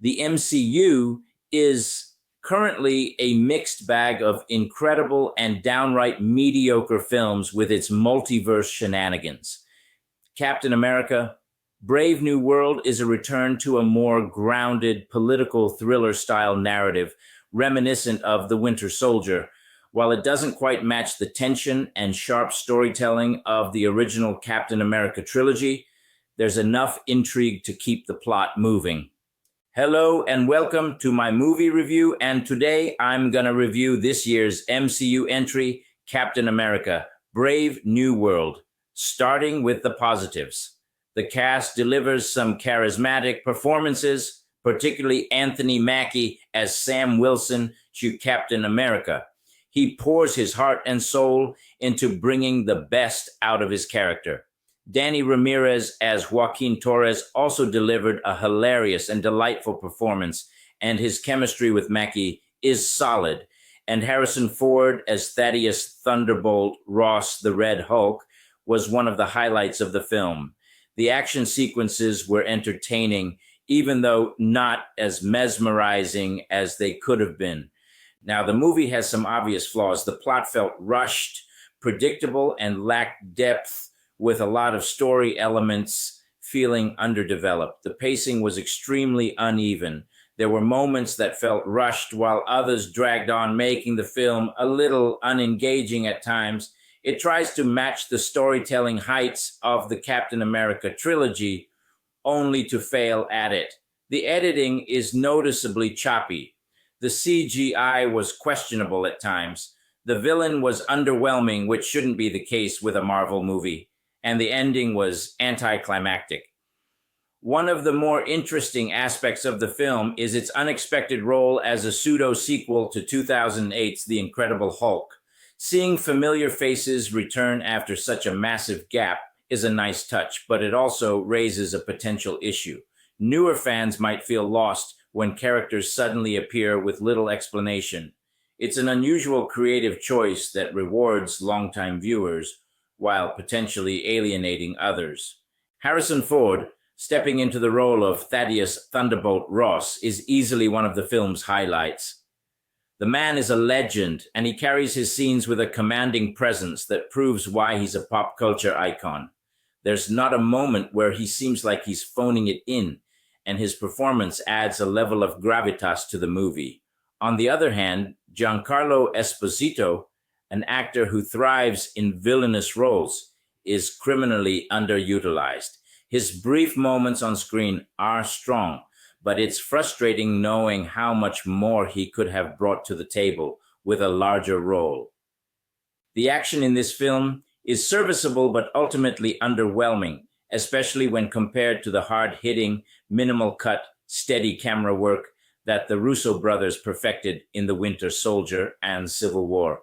The MCU is currently a mixed bag of incredible and downright mediocre films with its multiverse shenanigans. Captain America, Brave New World is a return to a more grounded political thriller-style narrative reminiscent of The Winter Soldier. While it doesn't quite match the tension and sharp storytelling of the original Captain America trilogy, there's enough intrigue to keep the plot moving. Hello and welcome to my movie review, and today I'm going to review this year's MCU entry, Captain America, Brave New World, starting with the positives. The cast delivers some charismatic performances, particularly Anthony Mackie as Sam Wilson to Captain America. He pours his heart and soul into bringing the best out of his character. Danny Ramirez as Joaquin Torres also delivered a hilarious and delightful performance, and his chemistry with Mackie is solid. And Harrison Ford as Thaddeus Thunderbolt Ross, the Red Hulk, was one of the highlights of the film. The action sequences were entertaining, even though not as mesmerizing as they could have been. Now, the movie has some obvious flaws. The plot felt rushed, predictable, and lacked depth, with a lot of story elements feeling underdeveloped. The pacing was extremely uneven. There were moments that felt rushed while others dragged on, making the film a little unengaging at times. It tries to match the storytelling heights of the Captain America trilogy, only to fail at it. The editing is noticeably choppy. The CGI was questionable at times. The villain was underwhelming, which shouldn't be the case with a Marvel movie. And the ending was anticlimactic. One of the more interesting aspects of the film is its unexpected role as a pseudo-sequel to 2008's The Incredible Hulk. Seeing familiar faces return after such a massive gap is a nice touch, but it also raises a potential issue. Newer fans might feel lost when characters suddenly appear with little explanation. It's an unusual creative choice that rewards longtime viewers, while potentially alienating others. Harrison Ford, stepping into the role of Thaddeus Thunderbolt Ross, is easily one of the film's highlights. The man is a legend, and he carries his scenes with a commanding presence that proves why he's a pop culture icon. There's not a moment where he seems like he's phoning it in, and his performance adds a level of gravitas to the movie. On the other hand, Giancarlo Esposito, an actor who thrives in villainous roles, is criminally underutilized. His brief moments on screen are strong, but it's frustrating knowing how much more he could have brought to the table with a larger role. The action in this film is serviceable but ultimately underwhelming, especially when compared to the hard-hitting, minimal-cut, steady camera work that the Russo brothers perfected in The Winter Soldier and Civil War.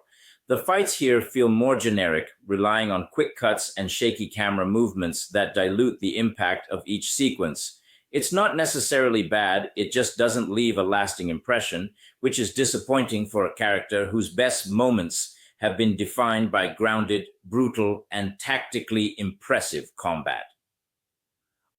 The fights here feel more generic, relying on quick cuts and shaky camera movements that dilute the impact of each sequence. It's not necessarily bad, it just doesn't leave a lasting impression, which is disappointing for a character whose best moments have been defined by grounded, brutal, and tactically impressive combat.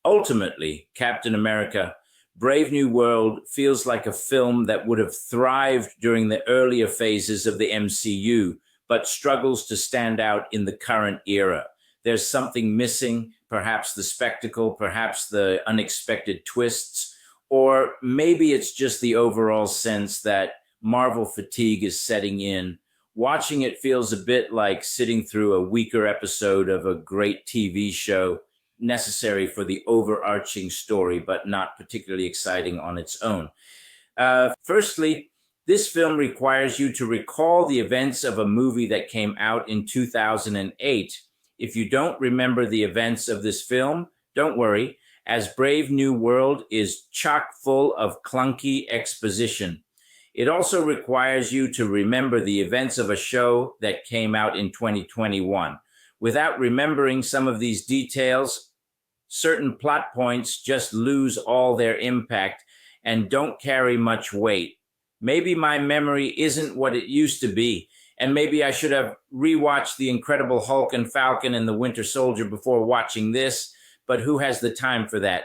Ultimately, Captain America, Brave New World feels like a film that would have thrived during the earlier phases of the MCU, but struggles to stand out in the current era. There's something missing, perhaps the spectacle, perhaps the unexpected twists, or maybe it's just the overall sense that Marvel fatigue is setting in. Watching it feels a bit like sitting through a weaker episode of a great TV show, necessary for the overarching story, but not particularly exciting on its own. Firstly, this film requires you to recall the events of a movie that came out in 2008. If you don't remember the events of this film, don't worry, as Brave New World is chock full of clunky exposition. It also requires you to remember the events of a show that came out in 2021. Without remembering some of these details, certain plot points just lose all their impact and don't carry much weight. Maybe my memory isn't what it used to be, and maybe I should have rewatched The Incredible Hulk and Falcon and The Winter Soldier before watching this, but who has the time for that?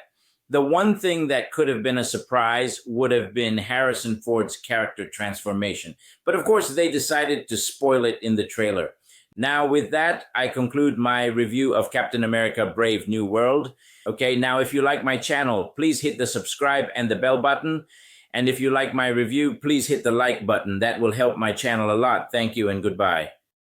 The one thing that could have been a surprise would have been Harrison Ford's character transformation. But of course, they decided to spoil it in the trailer. Now, with that, I conclude my review of Captain America Brave New World. Okay, now if you like my channel, please hit the subscribe and the bell button. And if you like my review, please hit the like button. That will help my channel a lot. Thank you and goodbye.